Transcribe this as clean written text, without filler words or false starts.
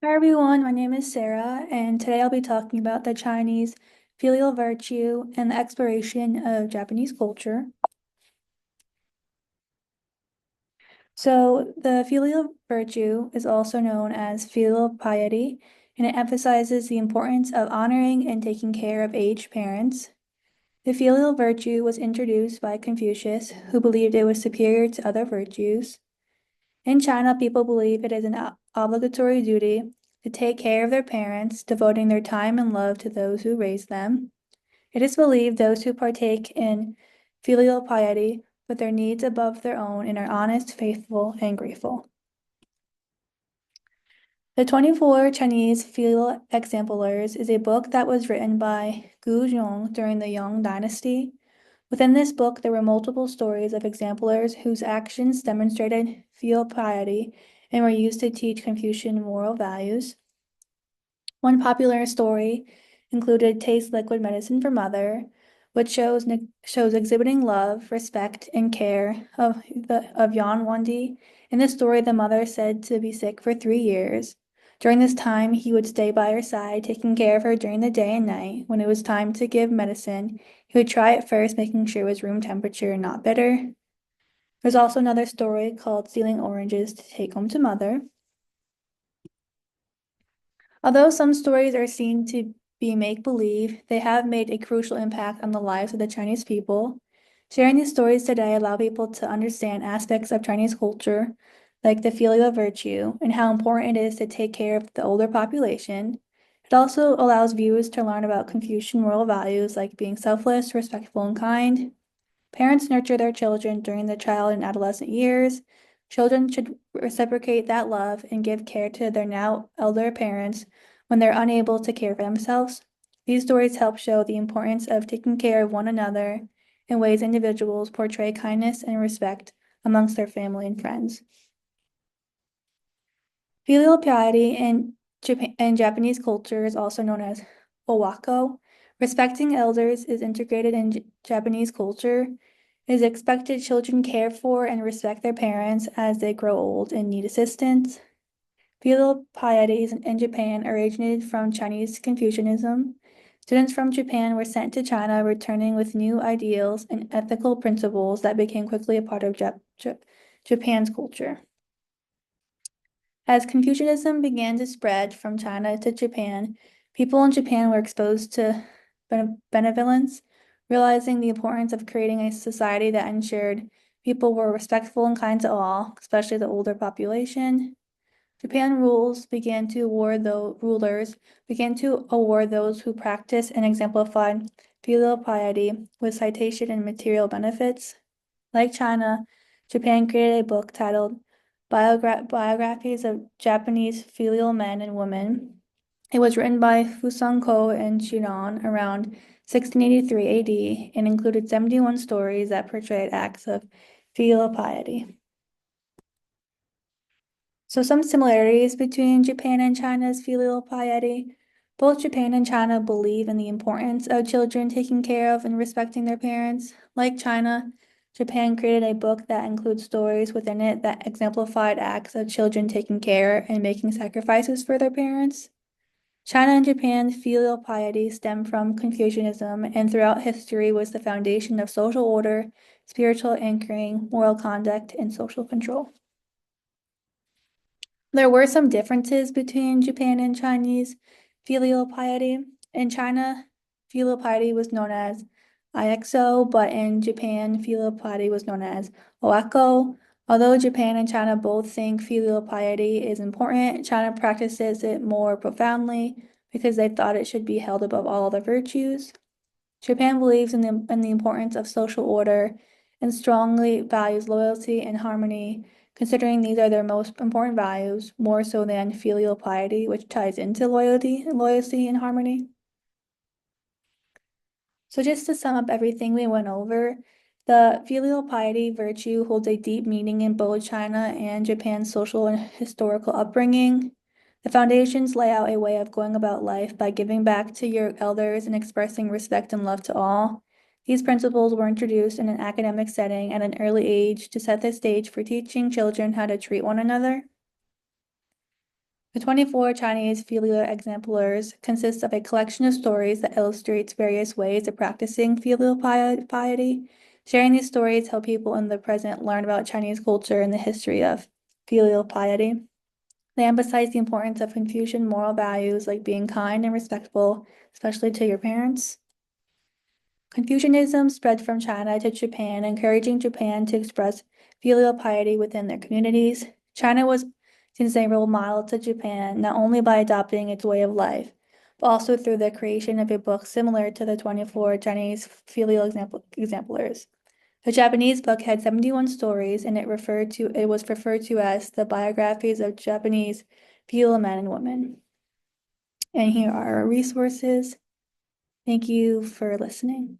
Hi everyone, my name is Sarah, and today I'll be talking about the Chinese filial virtue and the exploration of Japanese culture. So, the filial virtue is also known as filial piety, and it emphasizes the importance of honoring and taking care of aged parents. The filial virtue was introduced by Confucius, who believed it was superior to other virtues. In China, people believe it is an obligatory duty to take care of their parents, devoting their time and love to those who raise them. It is believed those who partake in filial piety put their needs above their own and are honest, faithful, and grateful. The 24 Chinese Filial Exemplars is a book that was written by Gu Zhong during the Yong Dynasty. Within this book, there were multiple stories of exemplars whose actions demonstrated filial piety and were used to teach Confucian moral values. One popular story included Taste Liquid Medicine for Mother, which shows exhibiting love, respect, and care of Yan Wandi. In this story, the mother said to be sick for 3 years. During this time, he would stay by her side, taking care of her during the day and night. When it was time to give medicine, he would try it first, making sure it was room temperature and not bitter. There's also another story called Stealing Oranges to Take Home to Mother. Although some stories are seen to be make-believe, they have made a crucial impact on the lives of the Chinese people. Sharing these stories today allow people to understand aspects of Chinese culture, like the filial virtue, and how important it is to take care of the older population. It also allows viewers to learn about Confucian moral values like being selfless, respectful, and kind. Parents nurture their children during the child and adolescent years. Children should reciprocate that love and give care to their now elder parents when they're unable to care for themselves. These stories help show the importance of taking care of one another in ways individuals portray kindness and respect amongst their family and friends. Filial piety in Japanese culture is also known as owako. Respecting elders is integrated in Japanese culture. It is expected children care for and respect their parents as they grow old and need assistance. Filial pieties in Japan originated from Chinese Confucianism. Students from Japan were sent to China, returning with new ideals and ethical principles that became quickly a part of Japan's culture. As Confucianism began to spread from China to Japan, people in Japan were exposed to benevolence, realizing the importance of creating a society that ensured people were respectful and kind to all, especially the older population. Japan rulers began to award those who practiced and exemplified filial piety with citation and material benefits. Like China, Japan created a book titled Biographies of Japanese Filial Men and Women. It was written by Fusanko and Shiran around 1683 AD and included 71 stories that portrayed acts of filial piety. So some similarities between Japan and China's filial piety. Both Japan and China believe in the importance of children taking care of and respecting their parents. Like China, Japan created a book that includes stories within it that exemplified acts of children taking care and making sacrifices for their parents. China and Japan's filial piety stem from Confucianism and throughout history was the foundation of social order, spiritual anchoring, moral conduct, and social control. There were some differences between Japan and Chinese filial piety. In China, filial piety was known as IXO, but in Japan, filial piety was known as OAKO. Although Japan and China both think filial piety is important, China practices it more profoundly because they thought it should be held above all other virtues. Japan believes in the importance of social order and strongly values loyalty and harmony, considering these are their most important values, more so than filial piety, which ties into loyalty and harmony. So just to sum up everything we went over, the filial piety virtue holds a deep meaning in both China and Japan's social and historical upbringing. The foundations lay out a way of going about life by giving back to your elders and expressing respect and love to all. These principles were introduced in an academic setting at an early age to set the stage for teaching children how to treat one another. The 24 Chinese filial exemplars consist of a collection of stories that illustrates various ways of practicing filial piety. Sharing these stories help people in the present learn about Chinese culture and the history of filial piety. They emphasize the importance of Confucian moral values like being kind and respectful, especially to your parents. Confucianism spread from China to Japan, encouraging Japan to express filial piety within their communities. China was seen as a role model to Japan, not only by adopting its way of life, but also through the creation of a book similar to the 24 Chinese filial exemplars. The Japanese book had 71 stories, and it was referred to as the biographies of Japanese filial men and women. And here are our resources. Thank you for listening.